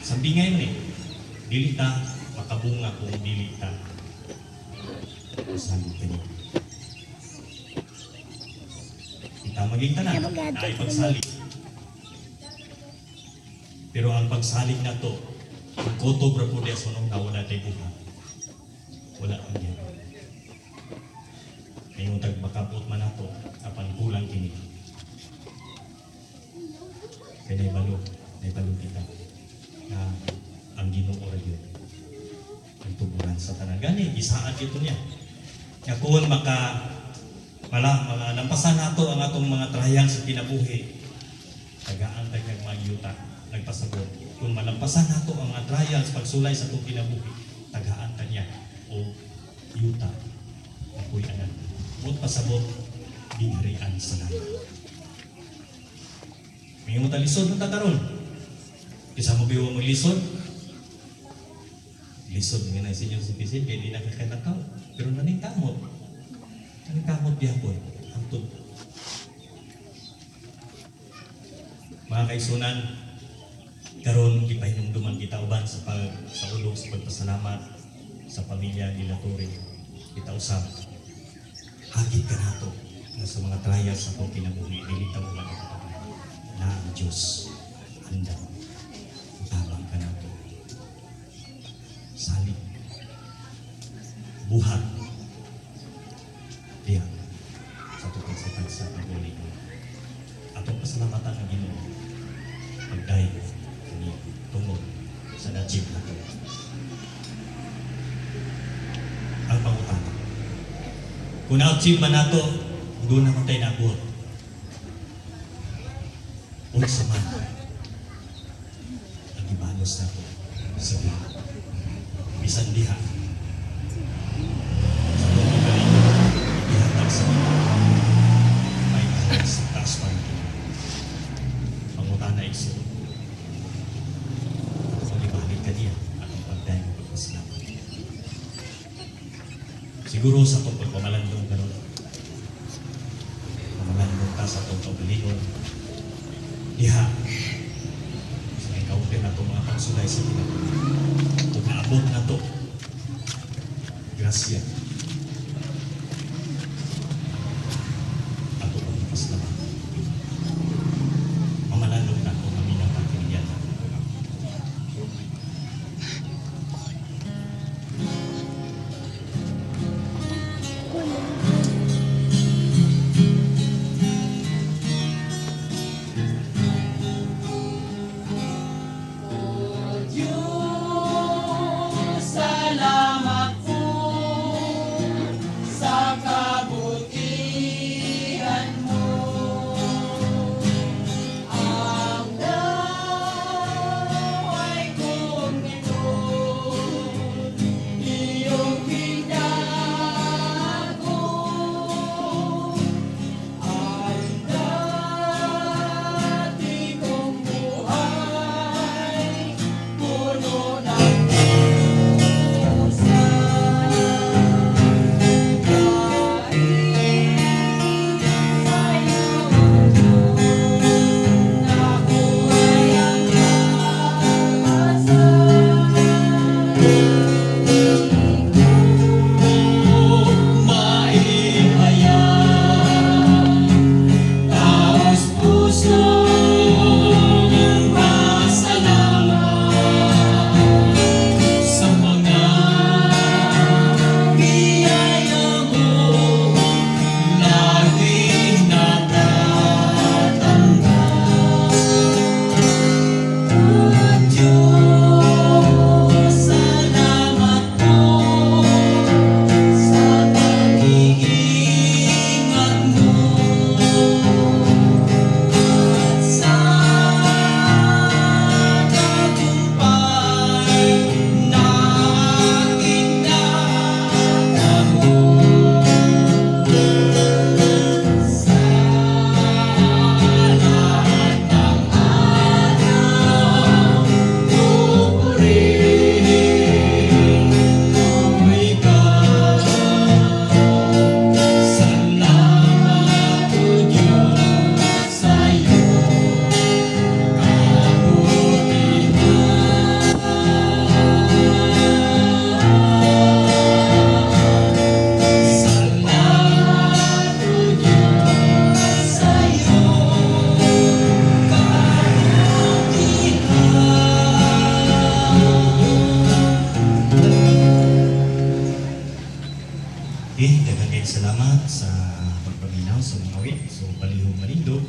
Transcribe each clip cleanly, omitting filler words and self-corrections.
Sambingay mo dili ta makabunga kung dili ta salit ka niya. Kita maging tanan ay pagsalit. Pero ang pagsalit na to, ang koto brapodya sunong na wala tayo buha. Wala ang yan. Ngayong tagmakapot man na to, apan kulang kini. Kaya naibalo kita na ang Ginoo ra yun. Ang tuburan sa tanan. Gani, isaan ito niya. Kaya kung malampasan nato ang atong mga trial sa kinabuhi, tagaan tayo ng mga yuta, nagpasabot. Kung malampasan nato ang mga trials pagsulay sa itong kinabuhi, tagaan tayo niya o yuta, ako'y anan. Huwag pasabot, binarian sa langit. May mo talisod ng tataron. Kisa mo biwa mo lisod. Lisod nga na sa inyong sipisin, kaya di nakakatakaw. Pero naning kamot. Naning kamot biyapon. Hantod. Mga kaisunan, karon gipahinumduman kita uban sa ulong sa pagpasalamat sa pamilya nila Turing. Kita usap. Hagit ka nato na sa mga trials sa kong kinabuhi, dilitaw mo man na ang Diyos handa. Tabang ka nato. Salit. Buhat. Diyan. Sa tukang sa tagsa ng ulit. Atong pasalamatan ng Ginoo. Pagdayo kani tungod sa na-achieve nato. Ang pangutana. Kung na-achieve man nato, doon naman tayo nabuhat. Unsa man ang ibanos nato sa diha. Bisan diha. Sa itong magaling, ihatag sa mga may kahit sa taas pa rin. Pangutana iso. Kung ibalik ka niya at ang pagdayo ng pagpasalamat. Siguro sa itong pagpamalandong ganun. Pamalandong ta sa itong pagbalingon. Diha. So, ikaw din na itong mga pagsulay sa kinabuhi. Kung naabot na ito, grasya. Ato ang ipasalamat. Mamalandong na ito, maminang pagkiriyan na ito. Salamat po sa pagpaminaw sa mga awit. So palihog manindog.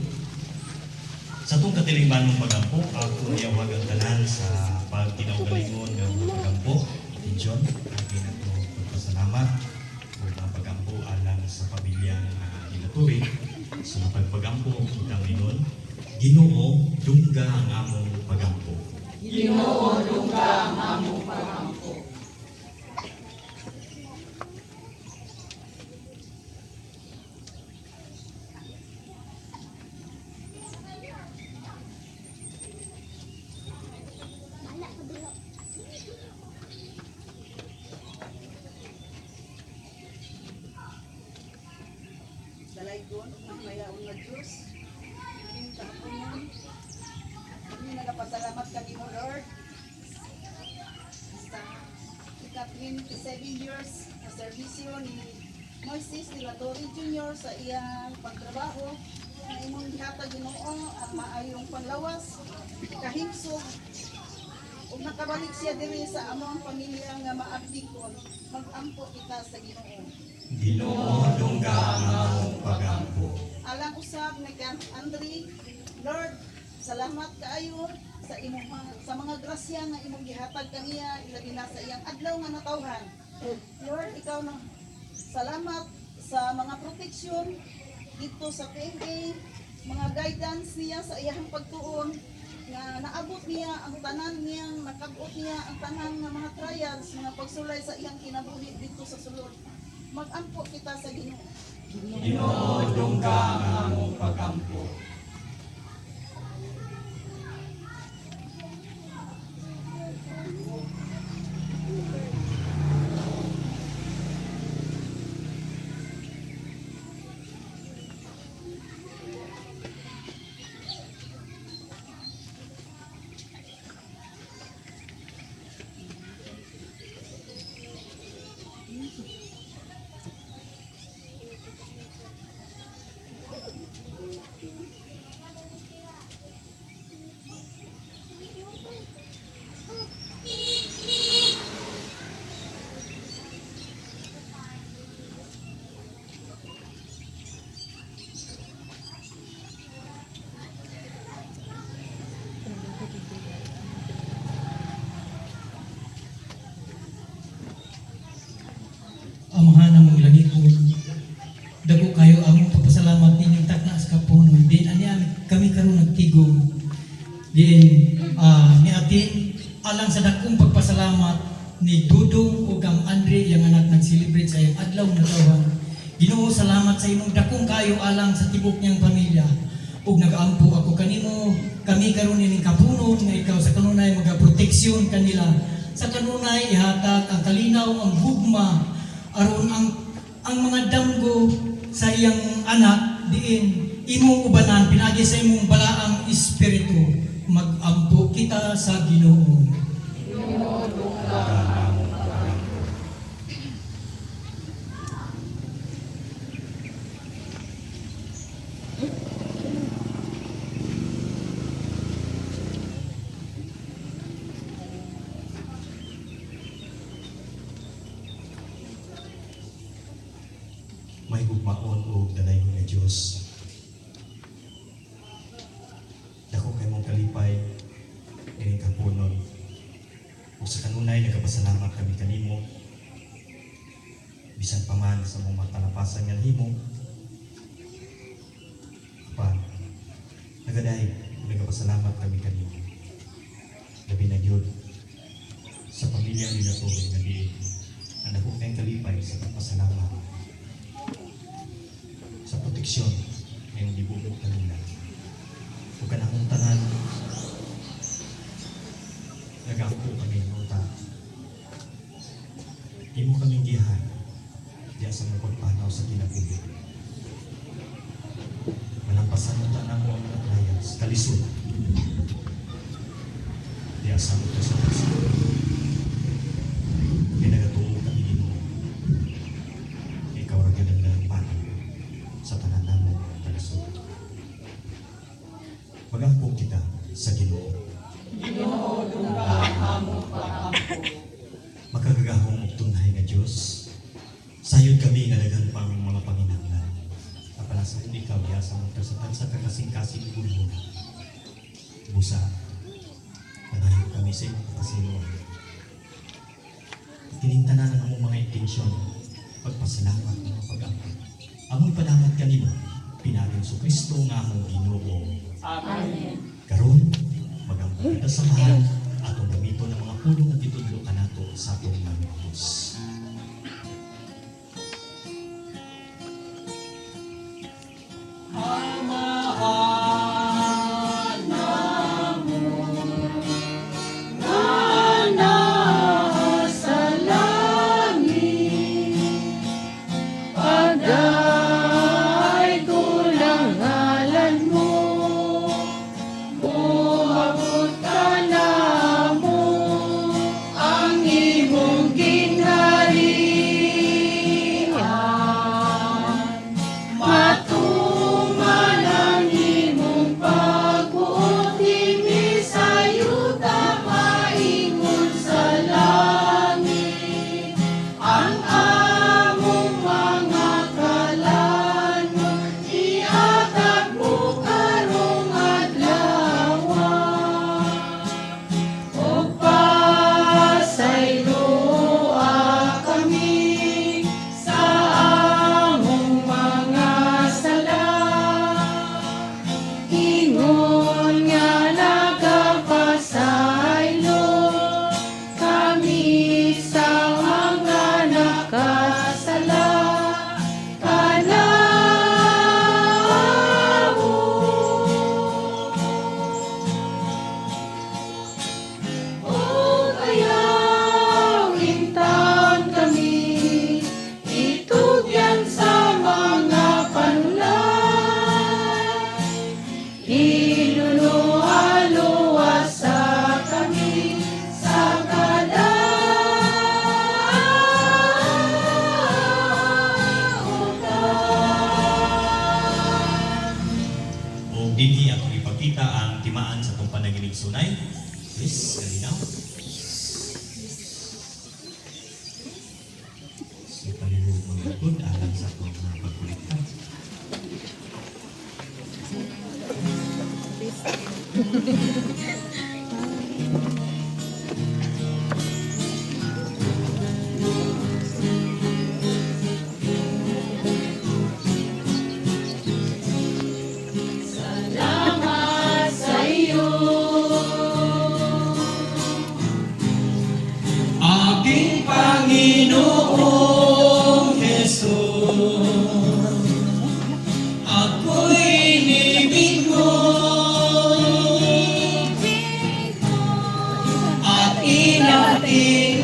Sa itong katilimanong pagampo, ako niyawag ang tanan sa pagtinawgalingon ng mga pagampo. Atensyon, lagi na ito pagpasalamat o mga pagampo alang sa pamilyang Ilaturi. So pagpagampo, kita ngayon, Ginoo, dungga ang among pagampo. Ginoo, dungga ang among pagampo. Dalaygon, mayaon nga Diyos. Ang tapunan. Kami nagapasalamat ka mo, Lord. Sa ika-27 years na servisyo ni Moises Ilaturi Jr. sa iyang pagtrabaho na imong gihatag Ginoo ang maayong panlawas, kahimsog, ug nakabalik siya diri sa among pamilya nga maabdikon, mag-ampo kita sa Ginoo. Ginoo, dungga ang among pagampo. Alang usab ni Kant Andre, Lord, salamat kaayo sa imong sa mga grasya nga imong gihatag kaniya ilabi na sa iyang adlaw nga natawhan. Lord, ikaw na salamat sa mga proteksyon dito sa PNA, mga guidance niya sa iyang pagtuon nga naabot niya ang tanan niyang nakabot niya ang tanan nga mga trials, mga pagsulay sa iyang kinabuhi dito sa sulod. Mag-ampo kita sa Ginoo. Ginoo, dungga ang among pagampo. Amahan namong langit po. Dako kayo among papasalamat ninyong takna sa kapuno. Din anya kami karon nagtigom. Din ni atin alang sa dakong pagpasalamat ni Dudong ug ang Andre yang anak nag-celebrate sa iyang adlaw na tawhan. Ginoo, salamat sa imong dakong kayo alang sa tibok niyang pamilya. Ug nagaampo ako kanimo, kami karon ining kapuno nga ikaw sa kanunay magaproteksyon kanila. Sa kanunay ihatag ang kalinaw, ang gugma aron ang mga damgo sa iyang anak diin imong ubanan pinagi sa imong balaang espiritu. Mag-ampo kita sa Ginoo. Ginoo, dungga Dungga ang among pagampo. May gugmaon o dalaygon nga Diyos. Dako kay mong kalipay ining kapunon. O sa kanunay nagapasalamat kami kanimo. Bisan pa man sa mga matalapasan nga nahimo. Pa, nagaday nagapasalamat kami kanimo. Labi na gyud sa pamilya nila to nga diin. Ang dako kay kalipay sa pagpasalamat sa proteksyon ngayong gibugod kanila. Huwag ka na kong tanan, nag-ampo kami ng uta. Di mo kaming gihan, diya sa mga pagpanaw sa kinabuhi. Malampasan mo tanan mo ang mga trials, kalisod. Diya sa mga sa kalisod. Pinagatuo kami nimo. Ikaw rin ang nalampanan sa tanan namo kalisod. Magampo kita sa Ginoo. Ginoo, dungga ang among pagampo. Makagagahong og tunay nga Dios. Sayod kami nga daghan pang mga panginahanglan. kapalasang ikaw ya sa mga sa kakasing-kasing ulo busa nanayo kami sa iyong kapasinuan. Tinintanan ang among mga intensyon, pagpasalamat ng mga pag-ampay. Among padamat kanimo, pinarin sa Kristo nga among Ginoo. Amen. Karon, magamit kita sa mahal atong gamiton ng mga pulong at itudlo kanato sa atong mga Diyos. Pagay kulang ngalan mo, buhabot ka na mo, ang imong ginharian. Matuman ang imong pagbuot, hindi sayuta maingon sa langit. Ang among mga kalan mo, iatag mo karong adlaw. O pasayloa kami sa among mga sala. Ingon nga nagapasaylo kami sa mga nakasala. Kanawo o ayaw intan kami, itugyan sa mga panulay. Iluluwa-luwasa kami sa kadaugan. O dinhi atong ipakita ang timaan sa itong panaginip sunay. Please, kalinaw. So, palihog mga likod, alang sa itong mga pagkulitan. Salamat sa iyo, Aking Panginoong Jesus, ako'y inibig mo at inating